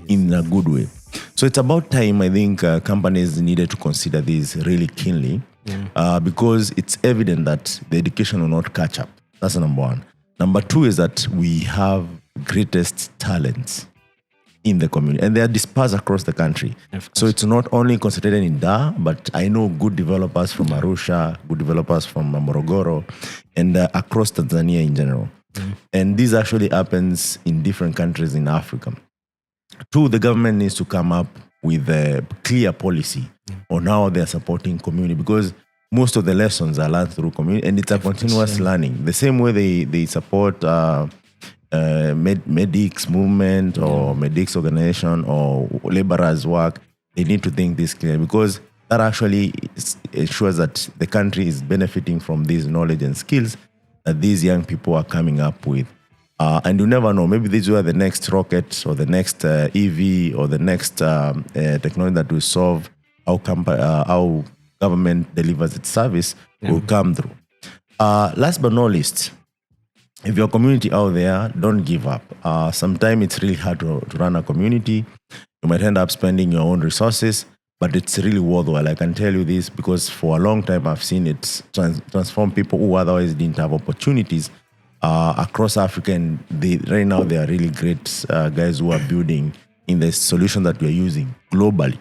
in a good way. So it's about time, I think, companies needed to consider this really keenly because it's evident that the education will not catch up. That's number one. Number two is that we have greatest talents in the community, and they are dispersed across the country. So it's not only concentrated in Dar, but I know good developers from Arusha, good developers from Morogoro, and across Tanzania in general. And this actually happens in different countries in Africa. Two, the government needs to come up with a clear policy on how they are supporting community, because most of the lessons are learned through community, and it's a continuous learning. The same way they support medics movement or medics organization or laborers work, they need to think this clear, because that actually ensures that the country is benefiting from this knowledge and skills that these young people are coming up with. And you never know, maybe these were the next rocket or the next EV or the next technology that will solve how government delivers its service will come through. Last but not least, if you're a community out there, don't give up. Sometimes it's really hard to run a community. You might end up spending your own resources, but it's really worthwhile. I can tell you this because for a long time I've seen it transform people who otherwise didn't have opportunities across Africa. And right now they are really great guys who are building in the solution that we are using globally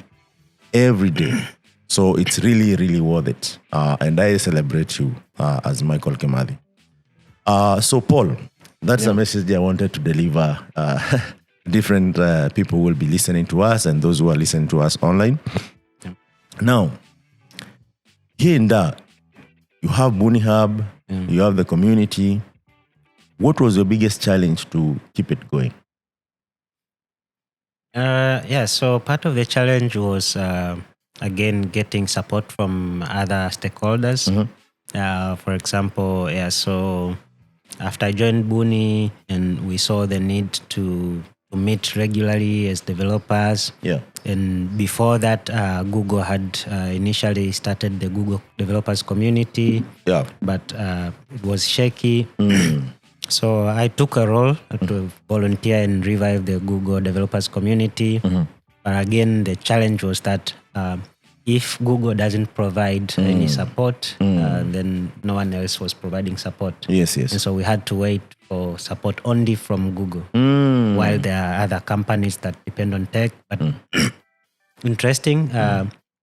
every day. So it's really, really worth it. And I celebrate you as Michael Kimathi. So Paul, that's a message I wanted to deliver. Different people will be listening to us and those who are listening to us online. Now, here in Dar, you have Buni Hub, you have the community. What was your biggest challenge to keep it going? So part of the challenge was, again, getting support from other stakeholders. For example, so after I joined Buni and we saw the need to meet regularly as developers. And before that, Google had initially started the Google Developers Community, but it was shaky. So I took a role to volunteer and revive the Google Developers Community. But again, the challenge was that if Google doesn't provide any support, then no one else was providing support. Yes. And so we had to wait for support only from Google, while there are other companies that depend on tech. But interesting,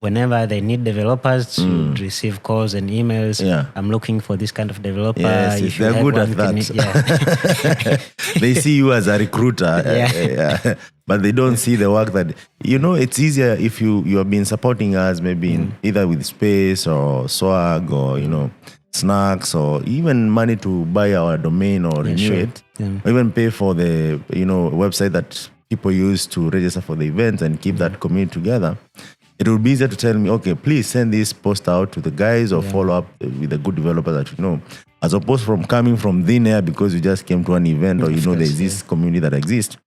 whenever they need developers, you receive calls and emails. I'm looking for this kind of developer. Yes, they're good at that. They see you as a recruiter, but they don't see the work that, it's easier if you have been supporting us maybe either with space or swag or, snacks or even money to buy our domain or renew it, or even pay for the, website that people use to register for the events and keep that community together. It would be easier to tell me, okay, please send this post out to the guys or follow up with a good developer that you know, as opposed from coming from thin air because you just came to an event or there's this community that exists.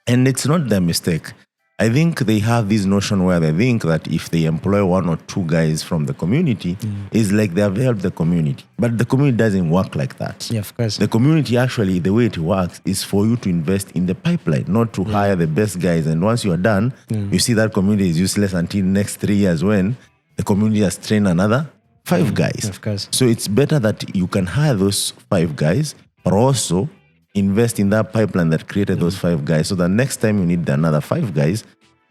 And it's not their mistake. I think they have this notion where they think that if they employ one or two guys from the community, it's like they have helped the community. But the community doesn't work like that. Yeah, of course. The community actually, the way it works is for you to invest in the pipeline, not to hire the best guys. And once you are done, you see that community is useless until next 3 years when the community has trained another 5 guys. Of course. So it's better that you can hire those 5 guys, but also invest in that pipeline that created those 5 guys, so that next time you need another 5 guys,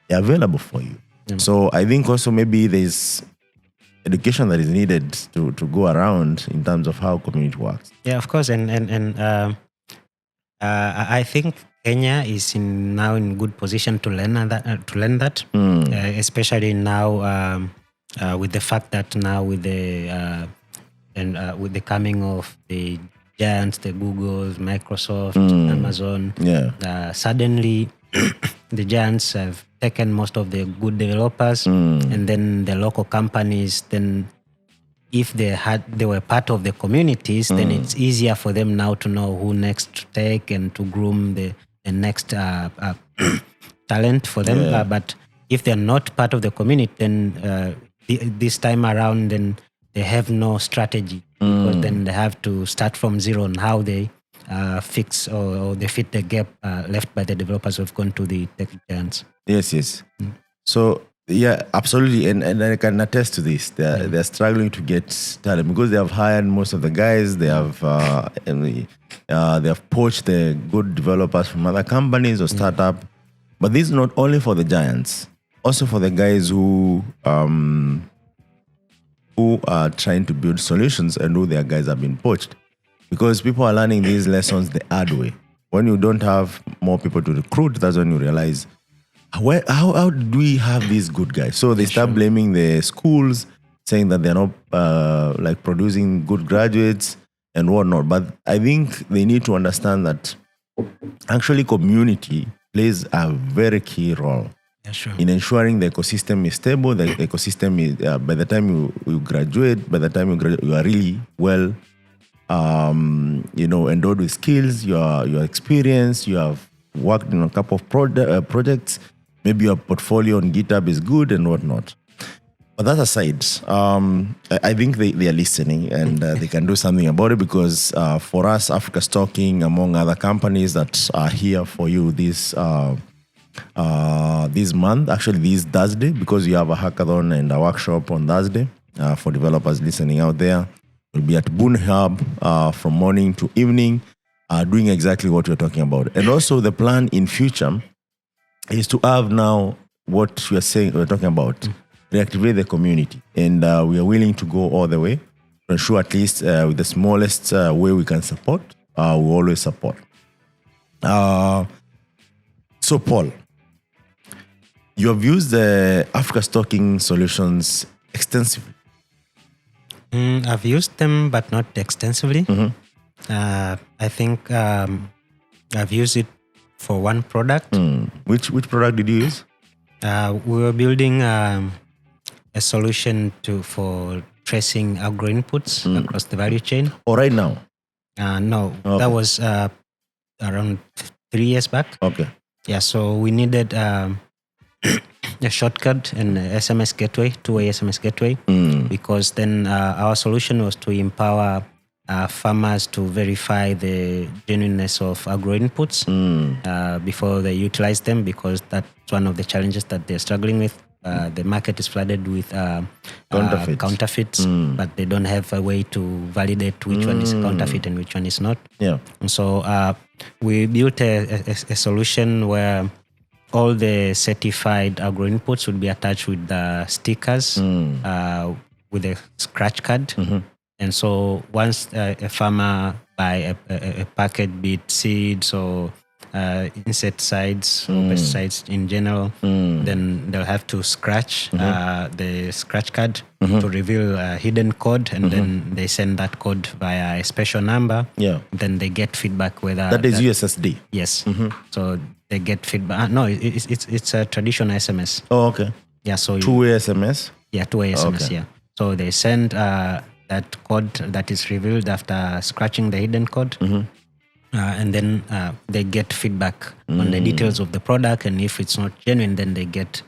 they're available for you. So I think also maybe there's education that is needed to go around in terms of how community works. Yeah, of course. And I think Kenya is now in good position to learn that, especially now with the fact that now with the with the coming of the giants, the Googles, Microsoft, Amazon, suddenly the giants have taken most of the good developers, and then the local companies, then if they were part of the communities, then it's easier for them now to know who next to take and to groom the next talent for them. But if they're not part of the community, then this time around, then they have no strategy, because then they have to start from zero on how they fix or they fit the gap left by the developers who have gone to the tech giants. Yes. So yeah, absolutely, and I can attest to this. They're struggling to get talent because they have hired most of the guys. They have they have poached the good developers from other companies or startup. But this is not only for the giants, also for the guys who are trying to build solutions and who their guys have been poached. Because people are learning these lessons the hard way. When you don't have more people to recruit, that's when you realize, how do we have these good guys? So they start blaming the schools, saying that they're not like producing good graduates and whatnot. But I think they need to understand that actually community plays a very key role in ensuring the ecosystem is stable. The ecosystem is, by the time you graduate, you are really well, endowed with skills. Your experience. You have worked in a couple of projects. Maybe your portfolio on GitHub is good and whatnot. But that aside, I think they are listening and they can do something about it because for us, Africa's Talking, among other companies that are here for you this month, actually this Thursday, because you have a hackathon and a workshop on Thursday for developers listening out there. We'll be at Boon Hub from morning to evening, doing exactly what you're talking about. And also the plan in future is to have now what we're talking about, reactivate the community. And we are willing to go all the way to ensure at least with the smallest way we can support, we always support. So Paul, you have used the Africa's Talking solutions extensively. I've used them, but not extensively. I think I've used it for one product. Which product did you use? We were building a solution for tracing agro inputs across the value chain. Oh, right now? No, Okay. that was around 3 years back. Okay. Yeah, so we needed a shortcut and a SMS gateway, two-way SMS gateway, because then our solution was to empower farmers to verify the genuineness of agro inputs before they utilize them, because that's one of the challenges that they're struggling with. The market is flooded with counterfeits, but they don't have a way to validate which one is a counterfeit and which one is not. Yeah. And so we built a solution where all the certified agro inputs would be attached with the stickers with a scratch card. And so once a farmer buy a packet, be it seeds or insecticides or pesticides in general, then they'll have to scratch the scratch card to reveal a hidden code, and then they send that code via a special number. Yeah. Then they get feedback whether That is USSD. Yes. So they get feedback. No, it's a traditional SMS. Oh, okay. Yeah. So Two-way SMS. Yeah, two-way SMS. Okay. Yeah. So they send that code that is revealed after scratching the hidden code. And then they get feedback on the details of the product, and if it's not genuine, then they get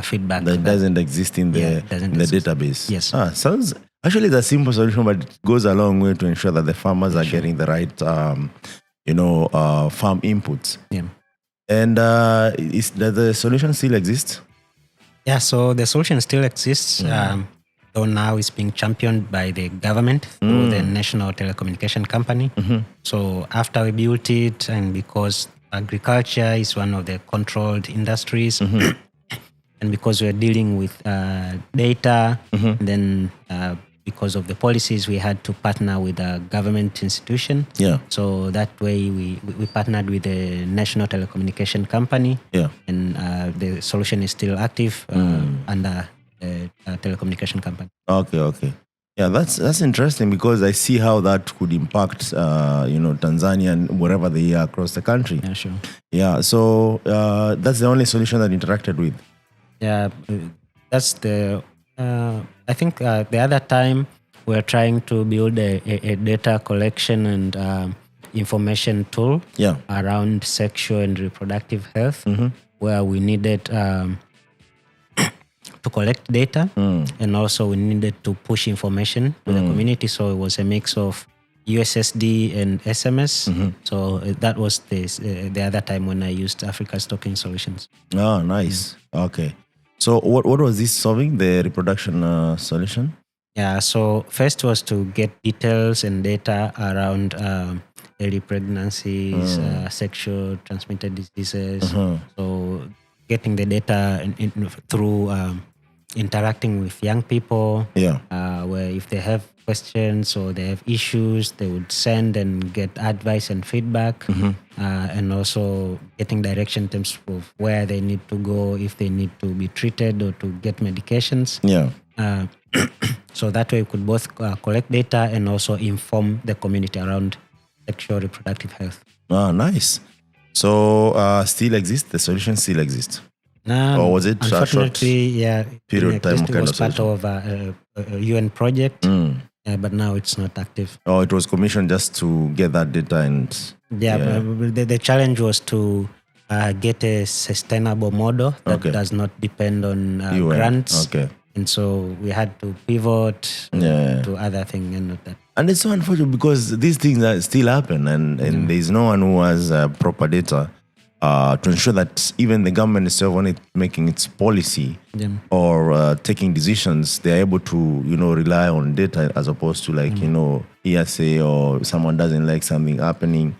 feedback That doesn't exist in the database. Yes. Sounds actually it's a simple solution, but it goes a long way to ensure that the farmers are getting the right, farm inputs. Yeah. And does the solution still exist? Yeah. So the solution still exists. Though now it's being championed by the government through the National Telecommunication Company. So after we built it, and because agriculture is one of the controlled industries, and because we're dealing with data, then because of the policies, we had to partner with a government institution. Yeah. So that way we partnered with the National Telecommunication Company. Yeah. And the solution is still active under telecommunication company. Okay. Yeah, that's interesting, because I see how that could impact, Tanzania and wherever they are across the country. Yeah, sure. Yeah, so that's the only solution that interacted with. Yeah, that's the. I think the other time we're trying to build a data collection and information tool. Yeah. Around sexual and reproductive health, where we needed to collect data, and also we needed to push information to the community. So it was a mix of USSD and SMS. So that was the other time when I used Africa's Token Solutions. Oh, nice. Okay. So what was this solving, the reproduction solution? Yeah, so first was to get details and data around early pregnancies, sexual transmitted diseases. So getting the data through interacting with young people, where if they have questions or they have issues, they would send and get advice and feedback, and also getting direction in terms of where they need to go if they need to be treated or to get medications. So that way we could both collect data and also inform the community around sexual reproductive health. Oh, nice. So still exists? The solution still exists? Or was it unfortunately, a short period of time? It was part of a UN project, but now it's not active. Oh, it was commissioned just to get that data and... The challenge was to get a sustainable model that does not depend on grants. And so we had to pivot to other things and not that. And it's so unfortunate because these things still happen and there's no one who has proper data to ensure that even the government itself, when it's making its policy or taking decisions, they're able to, rely on data as opposed to hearsay or someone doesn't like something happening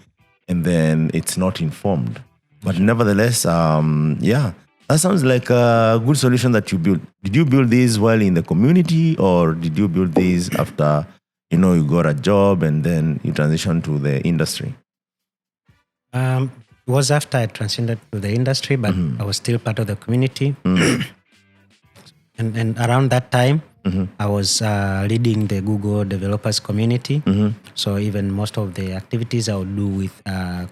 and then it's not informed. But nevertheless, that sounds like a good solution that you built. Did you build this while in the community or did you build this after, you got a job and then you transitioned to the industry? It was after I transitioned to the industry, but I was still part of the community. And around that time, I was leading the Google developers community. So even most of the activities I would do with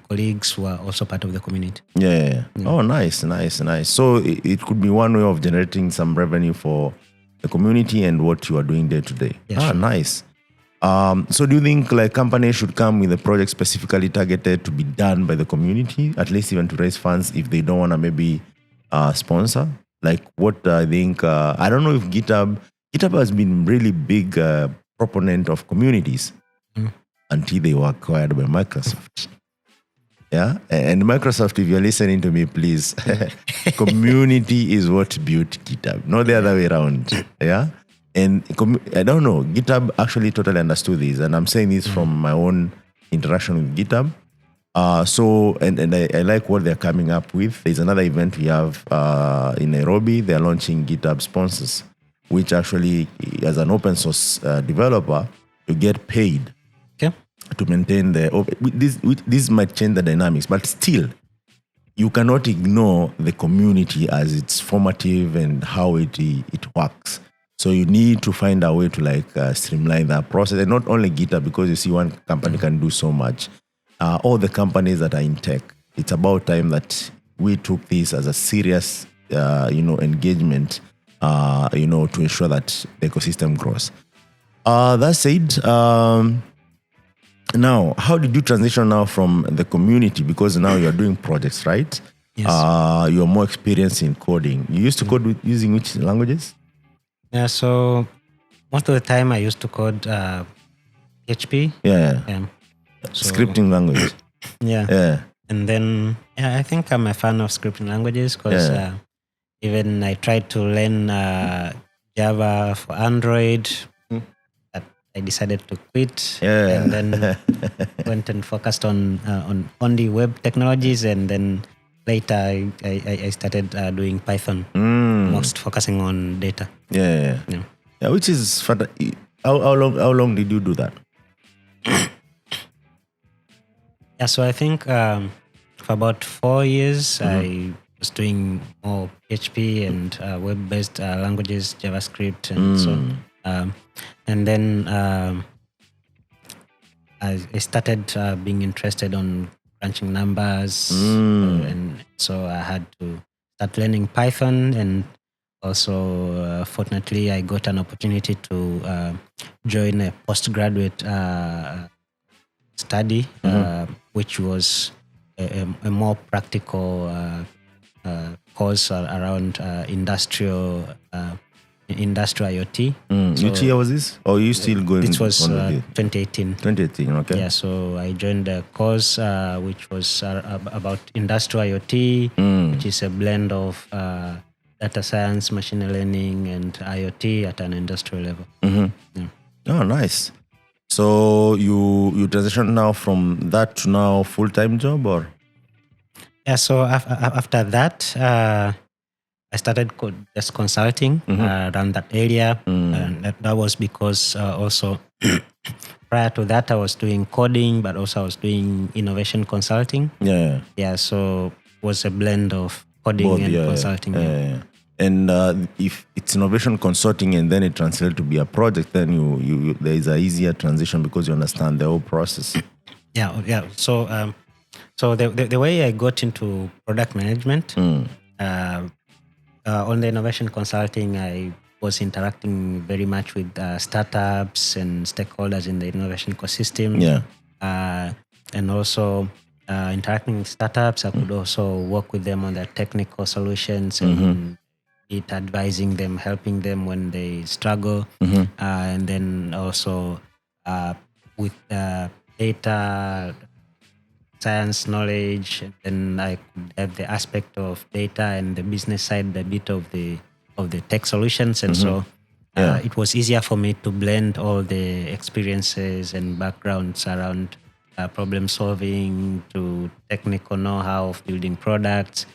colleagues who are also part of the community. Yeah. Oh, nice. So it could be one way of generating some revenue for the community and what you are doing day to day. Sure. Nice. So do you think companies should come with a project specifically targeted to be done by the community, at least even to raise funds if they don't want to maybe sponsor? Like what I think, I don't know if GitHub has been really big proponent of communities until they were acquired by Microsoft. Yeah. And Microsoft, if you're listening to me, please, community is what built GitHub, not the other way around. Yeah. And I don't know, GitHub actually totally understood this. And I'm saying this from my own interaction with GitHub. And I like what they're coming up with. There's another event we have in Nairobi. They're launching GitHub sponsors, which actually, as an open source developer, you get paid to maintain this might change the dynamics, but still, you cannot ignore the community as it's formative and how it works. So you need to find a way to streamline that process. And not only GitHub, because you see one company can do so much. All the companies that are in tech, it's about time that we took this as a serious, engagement, to ensure that the ecosystem grows. That said, now, how did you transition now from the community? Because now you're doing projects, right? Yes. You're more experienced in coding. You used to code using which languages? Yeah, so most of the time I used to code PHP. Yeah. So, scripting language. Yeah. And then, I think I'm a fan of scripting languages because even I tried to learn Java for Android. I decided to quit and then went and focused on only web technologies. And then later I started doing Python, most focusing on data. Yeah, which is fun. How long did you do that? So I think for about 4 years, I was doing more PHP and web-based languages, JavaScript and so on. And then I started being interested on crunching numbers. And so I had to start learning Python. And also, fortunately, I got an opportunity to join a postgraduate study, which was a more practical course around industrial industrial IoT. Which year was this? Or are you still going? This was on with it? 2018. 2018, okay. Yeah, so I joined a course which was about industrial IoT, which is a blend of data science, machine learning, and IoT at an industrial level. Yeah. Oh, nice. So you transitioned now from that to now full-time job, or? Yeah, so after that, I started just consulting around that area. And that was because also prior to that, I was doing coding, but also I was doing innovation consulting. Yeah. Yeah, so it was a blend of coding Both, and yeah, consulting. yeah. And if it's innovation consulting and then it translates to be a project, then you there is a easier transition because you understand the whole process. Yeah. So so the way I got into product management, on the innovation consulting, I was interacting very much with startups and stakeholders in the innovation ecosystem. Yeah. And also interacting with startups, I could also work with them on their technical solutions and it advising them, helping them when they struggle. And then also with data science knowledge, and then I could have the aspect of data and the business side, a bit of the tech solutions, and so it was easier for me to blend all the experiences and backgrounds around problem solving to technical know-how of building products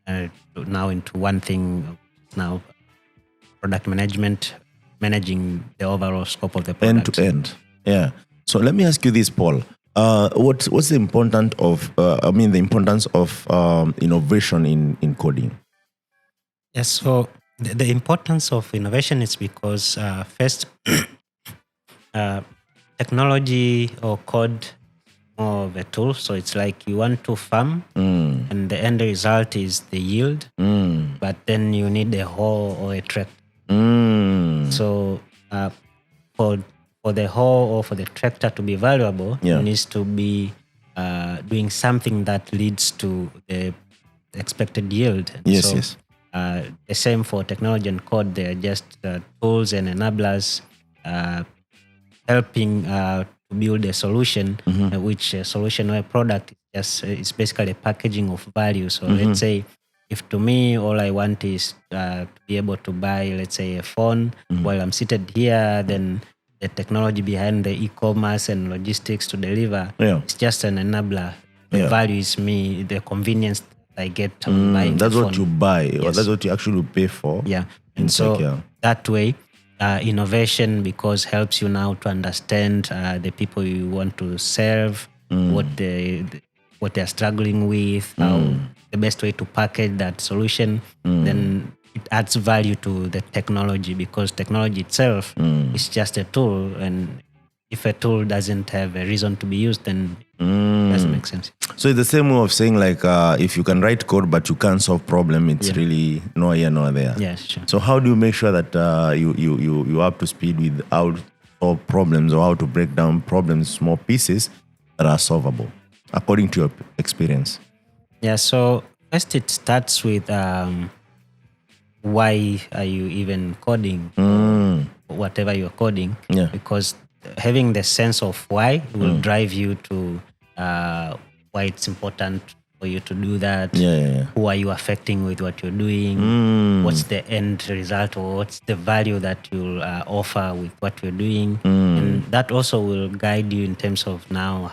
now into one thing. Now, product management, managing the overall scope of the product. End to end. Yeah. So let me ask you this, Paul. What's the importance of the importance of innovation in coding? Yes, so the importance of innovation is because first technology or code more of a tool. So it's like you want to farm and the end result is the yield, but then you need a hoe or a tractor. So for the hoe or for the tractor to be valuable, it needs to be doing something that leads to the expected yield. Yes. The same for technology and code. They are just tools and enablers helping to build a solution, which a solution or a product is basically a packaging of value. So let's say if to me all I want is to be able to buy, let's say, a phone while I'm seated here, then the technology behind the e-commerce and logistics to deliver is just an enabler. The value is me, the convenience I get on buying that's the what phone. you buy, or that's what you actually pay for. Yeah. And so that way, innovation because helps you now to understand the people you want to serve, what they're struggling with, how the best way to package that solution. Then it adds value to the technology because technology itself is just a tool, and if a tool doesn't have a reason to be used, then it doesn't make sense. So it's the same way of saying, like, if you can write code but you can't solve problem, it's really no here, no there. Yes, sure. So how do you make sure that you are up to speed with how to solve problems or how to break down problems, small pieces that are solvable, according to your experience? Yeah, so first it starts with why are you even coding whatever you're coding? Because having the sense of why will drive you to why it's important for you to do that. Who are you affecting with what you're doing? What's the end result, or what's the value that you'll offer with what you're doing? And that also will guide you in terms of now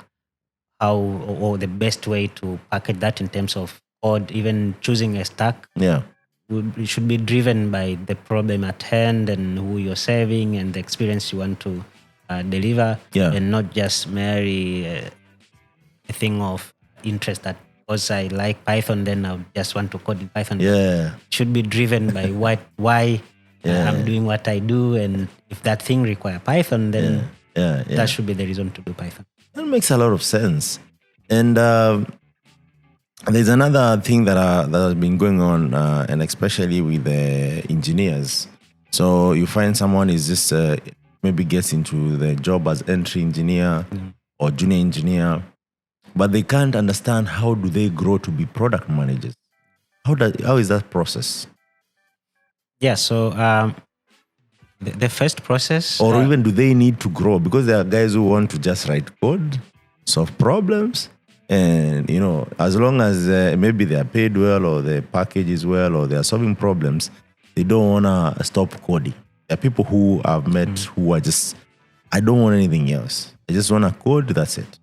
how or the best way to package that in terms of code. Even choosing a stack it should be driven by the problem at hand and who you're serving and the experience you want to deliver, and not just merely a thing of interest that because I like Python, then I just want to code in Python. It should be driven by why I'm doing what I do, and if that thing requires Python, then that should be the reason to do Python. That makes a lot of sense. And there's another thing that has been going on, and especially with the engineers. So you find someone is just maybe gets into the job as entry engineer or junior engineer, but they can't understand how do they grow to be product managers. How is that process? Yeah, so The first process, or even do they need to grow? Because there are guys who want to just write code, solve problems, and as long as maybe they are paid well or the package is well or they are solving problems, they don't want to stop coding. There are people who I've met who are just, I don't want anything else. I just want to code. That's it.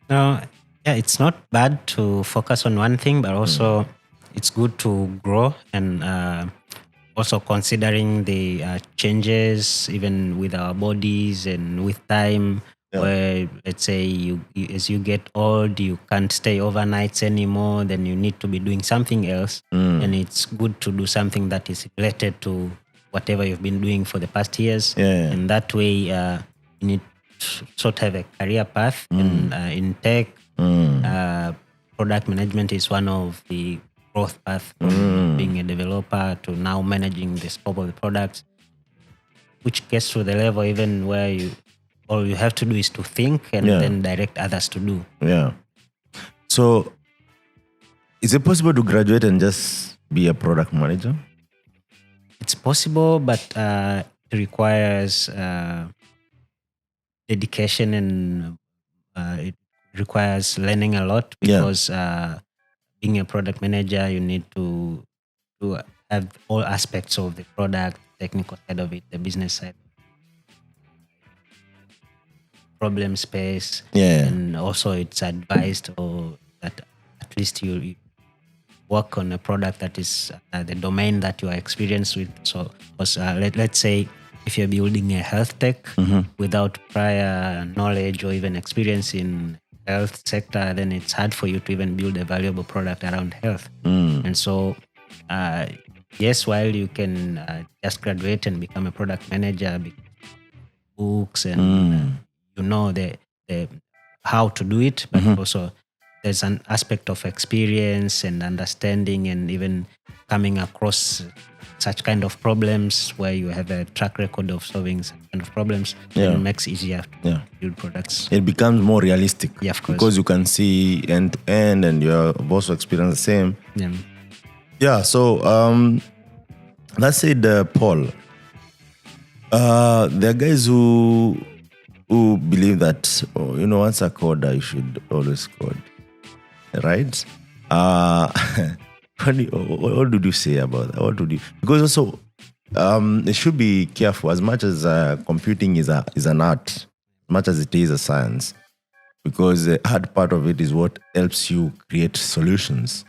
yeah, it's not bad to focus on one thing, but also it's good to grow and also considering the changes even with our bodies and with time. Where let's say you as you get old, you can't stay overnights anymore. Then you need to be doing something else, and it's good to do something that is related to whatever you've been doing for the past years. And that way, you need to sort of have a career path. And in tech, product management is one of the growth paths from being a developer to now managing the scope of the products, which gets to the level even where all you have to do is to think and then direct others to do. Yeah. So, is it possible to graduate and just be a product manager? It's possible, but it requires dedication and it requires learning a lot because being a product manager, you need to have all aspects of the product, technical side of it, the business side, problem space, and also it's advised or that at least you work on a product that is the domain that you are experienced with. So let's say if you're building a health tech without prior knowledge or even experience in health sector, then it's hard for you to even build a valuable product around health. And so yes, while you can just graduate and become a product manager, books and the how to do it, but also there's an aspect of experience and understanding and even coming across such kind of problems where you have a track record of solving such kind of problems. It makes it easier to build products. It becomes more realistic. Yeah, of course. Because you can see end to end and you have also experienced the same. Yeah, so let's say Paul. There are guys who believe that, once a coder, you should always code. Right? What did you say about that? What did you? Because also, it should be careful. As much as computing is an art, as much as it is a science, because the hard part of it is what helps you create solutions.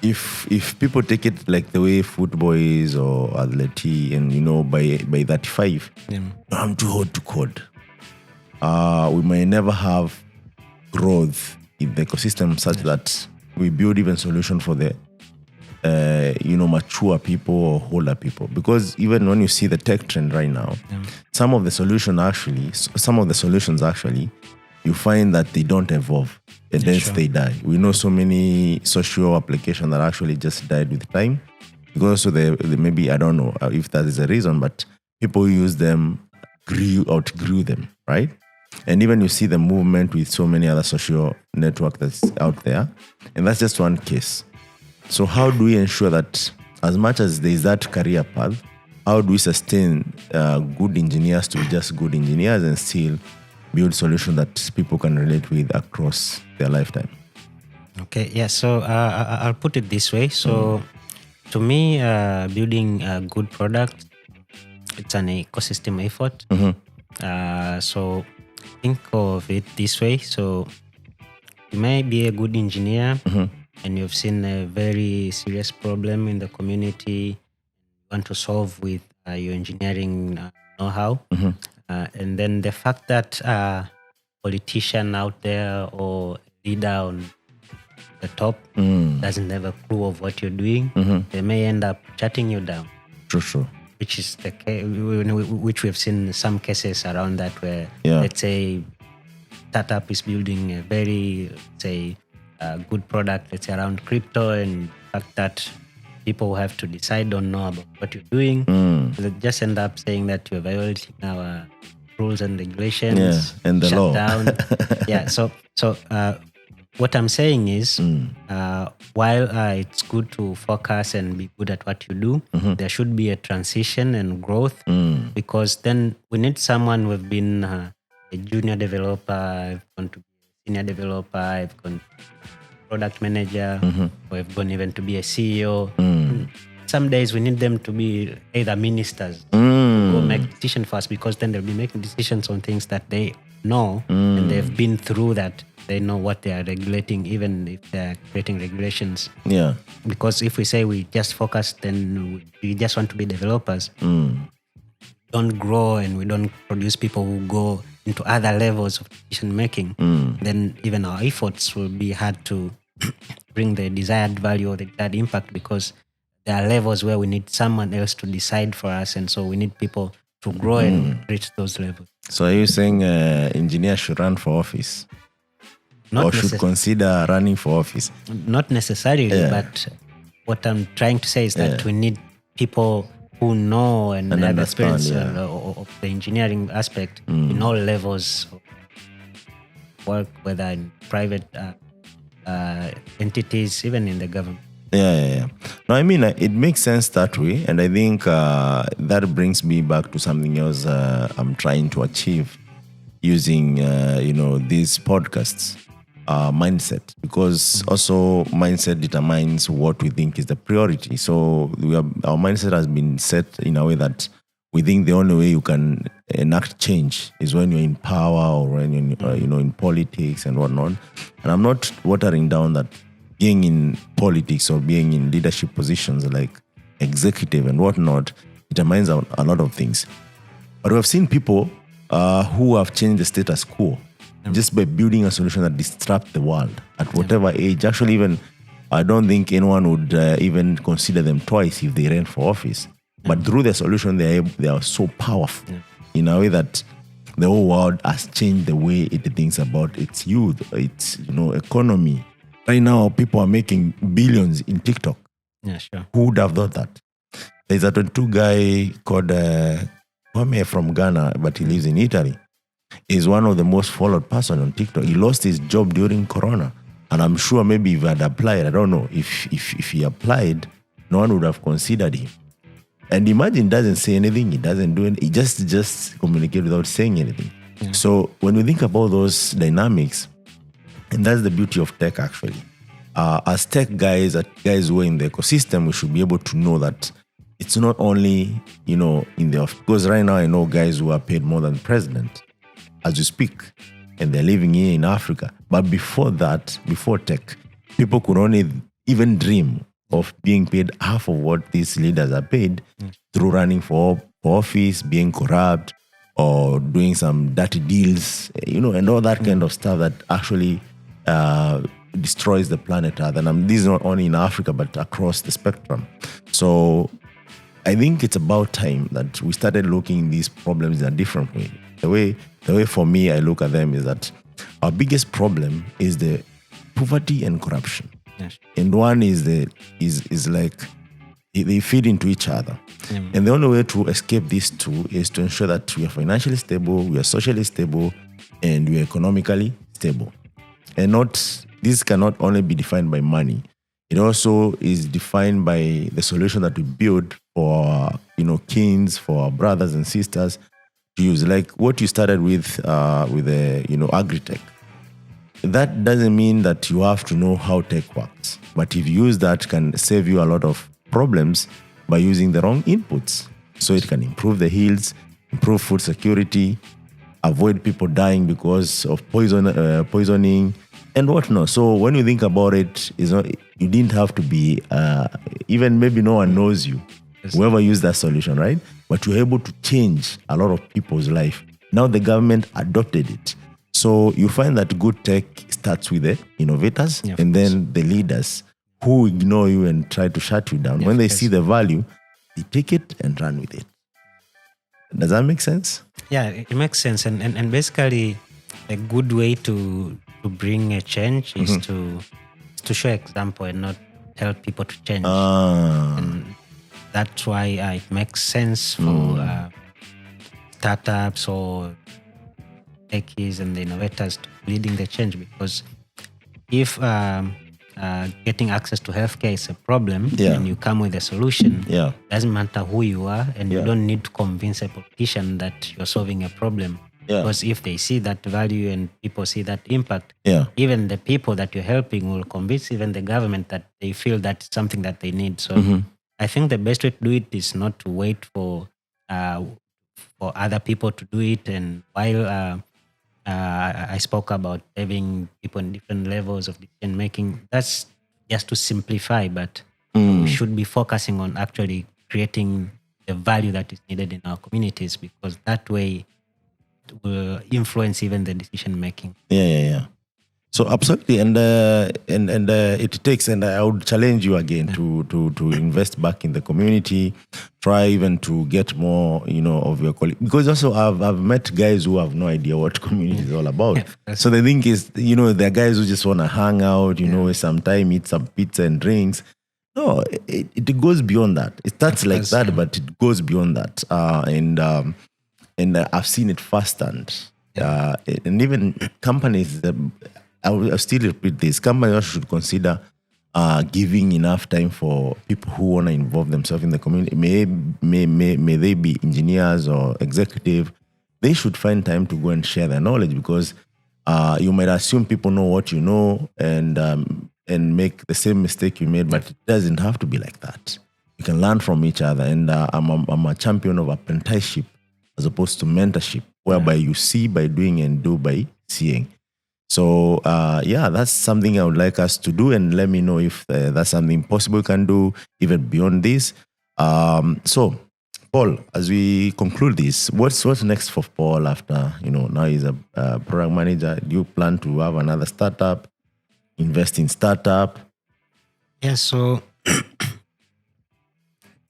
If people take it like the way football is or athletic, and by 35, I'm too old to code. We may never have growth in the ecosystem such that we build even solution for the mature people or older people. Because even when you see the tech trend right now, some of the solutions actually, you find that they don't evolve and then they die. We know so many social applications that actually just died with time because so they maybe, I don't know if that is a reason, but people who use them outgrew them, right? And even you see the movement with so many other social networks that's out there. And that's just one case. So how do we ensure that as much as there is that career path, how do we sustain good engineers to be just good engineers and still build solutions that people can relate with across their lifetime? Okay, yeah. So I'll put it this way. So to me, building a good product, it's an ecosystem effort. So think of it this way. So you may be a good engineer and you've seen a very serious problem in the community you want to solve with your engineering know-how. And then the fact that a politician out there or leader on the top doesn't have a clue of what you're doing, they may end up shutting you down. True. Which is the case, which we've seen some cases around that where, let's say, startup is building a very, good product, let's say around crypto, and the fact that people who have to decide don't know about what you're doing. They just end up saying that you're violating our rules and regulations. And the shut law. down. So what I'm saying is, while it's good to focus and be good at what you do, there should be a transition and growth, because then we need someone who've been a junior developer, I've gone to be a senior developer, I've gone to be a product manager, or I've gone even to be a CEO. Some days we need them to be either ministers, go make decisions for us, because then they'll be making decisions on things that they know and they've been through that. They know what they are regulating, even if they're creating regulations. Yeah. Because if we say we just focus, then we just want to be developers, don't grow, and we don't produce people who go into other levels of decision making, then even our efforts will be hard to bring the desired value or the desired impact, because there are levels where we need someone else to decide for us, and so we need people to grow and reach those levels. So are you saying engineers should run for office? Not or should consider running for office? Not necessarily, but what I'm trying to say is that we need people who know and have experience of the engineering aspect in all levels of work, whether in private entities, even in the government. Yeah. No, I mean, it makes sense that way. And I think that brings me back to something else I'm trying to achieve using, these podcasts. Mindset, because also mindset determines what we think is the priority. So our mindset has been set in a way that we think the only way you can enact change is when you're in power or when you're in politics and whatnot. And I'm not watering down that being in politics or being in leadership positions like executive and whatnot determines a lot of things. But we have seen people who have changed the status quo just by building a solution that disrupts the world at whatever age. Actually, even I don't think anyone would even consider them twice if they ran for office. But through the solution, they are so powerful in a way that the whole world has changed the way it thinks about its youth, its economy. Right now, people are making billions in TikTok. Yeah, sure. Who would have thought that? There's a 22 guy called Kwame from Ghana, but he lives in Italy. Is one of the most followed person on TikTok. He lost his job during Corona, and I'm sure maybe if he had applied, I don't know if he applied, no one would have considered him. And imagine, doesn't say anything, he doesn't do anything, he just communicate without saying anything. Yeah. So when we think about those dynamics, and that's the beauty of tech actually. As tech guys, guys who are in the ecosystem, we should be able to know that it's not only in the office. Because right now I know guys who are paid more than the president as you speak, and they're living here in Africa. But before that, before tech, people could only even dream of being paid half of what these leaders are paid through running for office, being corrupt, or doing some dirty deals, and all that kind of stuff that actually destroys the planet Earth. And this is not only in Africa, but across the spectrum. So I think it's about time that we started looking at these problems in a different way. The way for me I look at them is that our biggest problem is the poverty and corruption. Yes. And one is like they feed into each other. And the only way to escape these two is to ensure that we are financially stable, we are socially stable, and we are economically stable. And this cannot only be defined by money. It also is defined by the solution that we build for kings, for our brothers and sisters to use. Like what you started with the agri-tech. That doesn't mean that you have to know how tech works. But if you use that, can save you a lot of problems by using the wrong inputs. So it can improve the yields, improve food security, avoid people dying because of poisoning and whatnot. So when you think about it, you didn't have to be, even maybe no one knows you, whoever used that solution, right? But you're able to change a lot of people's life. Now the government adopted it. So you find that good tech starts with the innovators and then the leaders who ignore you and try to shut you down. When they see the value, they take it and run with it. Does that make sense? Yeah, it makes sense. And basically, a good way to bring a change is to show example and not tell people to change. And that's why it makes sense for startups or techies and the innovators to leading the change, because if getting access to healthcare is a problem Yeah. and you come with a solution, Yeah. doesn't matter who you are, and Yeah. you don't need to convince a politician that you're solving a problem. Yeah. Because if they see that value and people see that impact, Yeah. even the people that you're helping will convince even the government that they feel that's something that they need. So I think the best way to do it is not to wait for other people to do it. And while I spoke about having people in different levels of decision making, that's just to simplify, but we should be focusing on actually creating the value that is needed in our communities, because that way it will influence even the decision making. Yeah. So absolutely, and it takes, and I would challenge you again to invest back in the community. Try even to get more, of your colleagues, because also I've met guys who have no idea what community is all about. So the thing is, there are guys who just want to hang out, sometime eat some pizza and drinks. No, it goes beyond that. It starts like that, but it goes beyond that. And I've seen it firsthand. And even companies, I'll still repeat this, companies should consider giving enough time for people who want to involve themselves in the community. May they be engineers or executive. They should find time to go and share their knowledge, because you might assume people know what you know and make the same mistake you made, but it doesn't have to be like that. You can learn from each other. And I'm a champion of apprenticeship as opposed to mentorship, whereby you see by doing and do by seeing. So, that's something I would like us to do, and let me know if that's something possible we can do even beyond this. So, Paul, as we conclude this, what's next for Paul after, now he's a product manager? Do you plan to have another startup, invest in startup? Yeah, so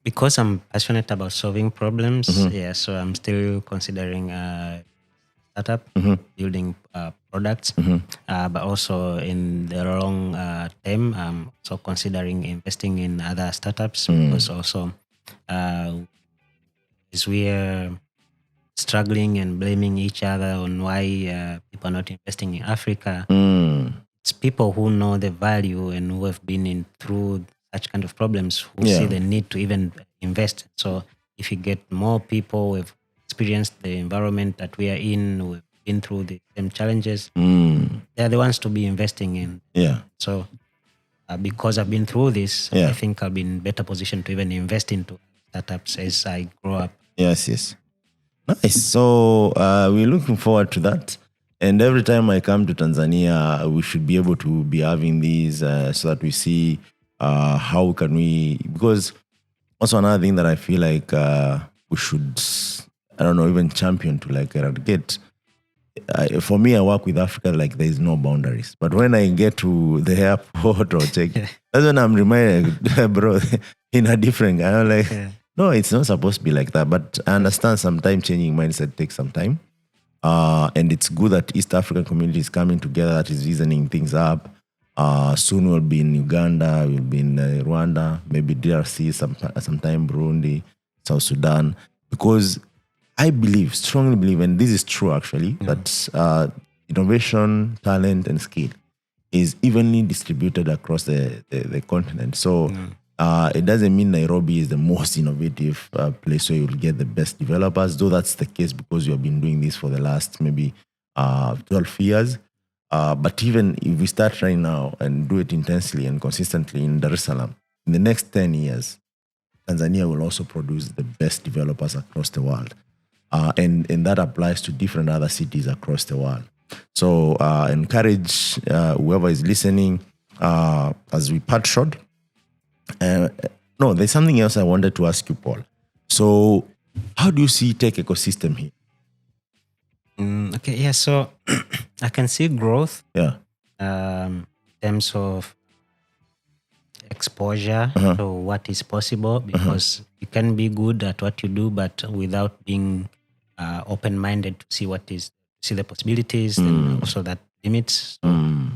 because I'm passionate about solving problems, so I'm still considering startup, building products, but also in the long term, so considering investing in other startups, because also as we are struggling and blaming each other on why people are not investing in Africa, it's people who know the value and who have been through such kind of problems who see the need to even invest. So if you get more people who have experienced the environment that we are in, who have been through the same challenges, they're the ones to be investing in. Yeah. So because I've been through this, I think I'll be in better position to even invest into startups as I grow up. Yes. Nice. So we're looking forward to that. And every time I come to Tanzania, we should be able to be having these so that we see how can we, because also another thing that I feel like we should, I don't know, even champion to like eradicate. For me, I work with Africa like there is no boundaries. But when I get to the airport or check, that's when I'm reminded, bro, in a different guy. I'm like, no, it's not supposed to be like that. But I understand sometimes changing mindset takes some time. And it's good that East African community is coming together, that is reasoning things up. Soon we'll be in Uganda, we'll be in Rwanda, maybe DRC, sometime Burundi, South Sudan. Because I strongly believe, and this is true actually, that innovation, talent, and skill is evenly distributed across the continent. So it doesn't mean Nairobi is the most innovative place where you'll get the best developers, though that's the case because you have been doing this for the last maybe 12 years. But even if we start right now and do it intensely and consistently in Dar es Salaam, in the next 10 years, Tanzania will also produce the best developers across the world. And that applies to different other cities across the world. So encourage whoever is listening as we part short. No, there's something else I wanted to ask you, Paul. So how do you see tech ecosystem here? So I can see growth in terms of exposure to what is possible, because you can be good at what you do, but without being open-minded to see the possibilities and also that limits. So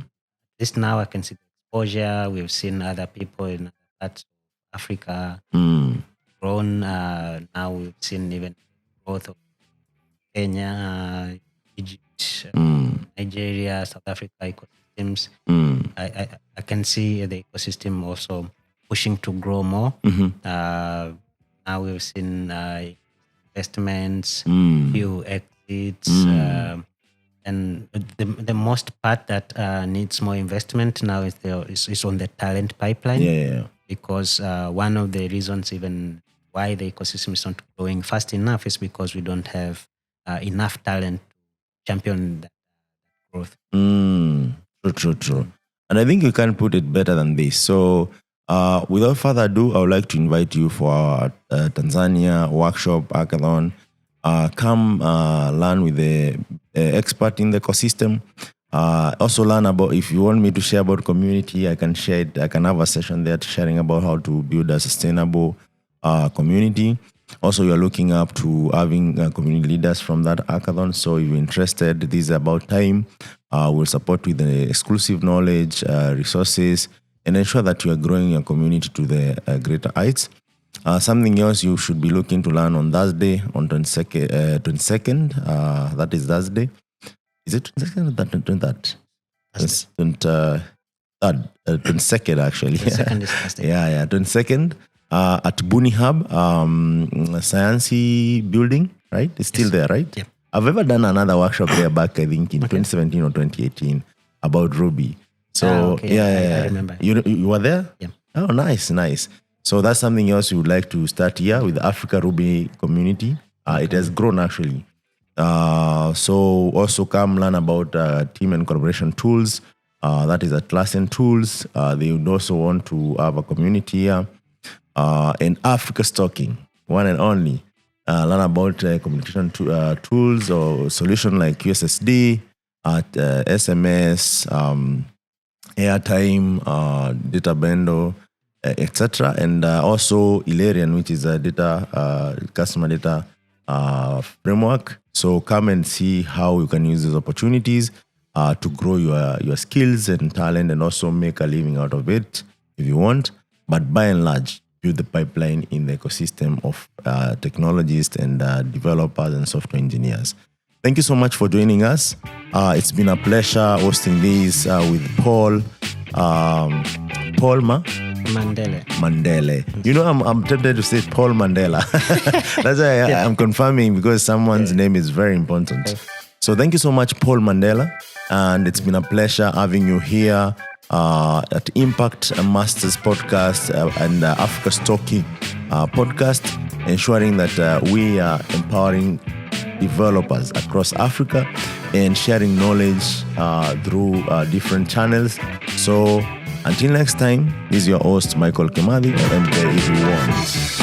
this now I can see the exposure. We've seen other people in parts of Africa grown. Now we've seen even growth of Kenya, Egypt, Nigeria, South Africa ecosystem. ecosystems. I can see the ecosystem also pushing to grow more. Now we've seen investments, few exits, and the most part that needs more investment now is on the talent pipeline. Yeah. Because one of the reasons even why the ecosystem is not growing fast enough is because we don't have enough talent to champion that growth. True. And I think you can put it better than this. So without further ado, I would like to invite you for our Tanzania workshop, hackathon. Come learn with the expert in the ecosystem. Also learn about, if you want me to share about community, I can share it. I can have a session there sharing about how to build a sustainable community. Also, you're looking up to having community leaders from that hackathon. So if you're interested, this is about time. We'll support with the exclusive knowledge, resources, and ensure that you are growing your community to the greater heights. Something else you should be looking to learn on Thursday, on 22nd. That is Thursday. Is it 22nd or 23rd? 22nd actually. 22nd is Thursday. Yeah, 22nd. At Buni Hub, Science building, right? It's still there, right? Yeah. I've ever done another workshop there back, I think, in 2017 or 2018 about Ruby. So, I remember. You were there? Yeah. Oh, nice. So that's something else you would like to start here with the Africa Ruby community. It has grown actually. So also come learn about team and collaboration tools. That is Atlassian tools. They would also want to have a community here. And Africa Stocking, one and only. Learn about communication tools or solution like USSD, SMS, airtime, data bundle, etc. And also Ilarion, which is a data customer data framework. So come and see how you can use these opportunities to grow your skills and talent, and also make a living out of it if you want. But by and large, build the pipeline in the ecosystem of technologists and developers and software engineers. Thank you so much for joining us. It's been a pleasure hosting this with Paul Mandele. You know, I'm tempted to say Paul Mandela. That's why I'm confirming, because someone's name is very important. So thank you so much, Paul Mandela. And it's been a pleasure having you here at Impact Masters Podcast and Africa Stocking Podcast, ensuring that we are empowering developers across Africa and sharing knowledge through different channels. So until next time, this is your host, Michael Kimathi, and if you want.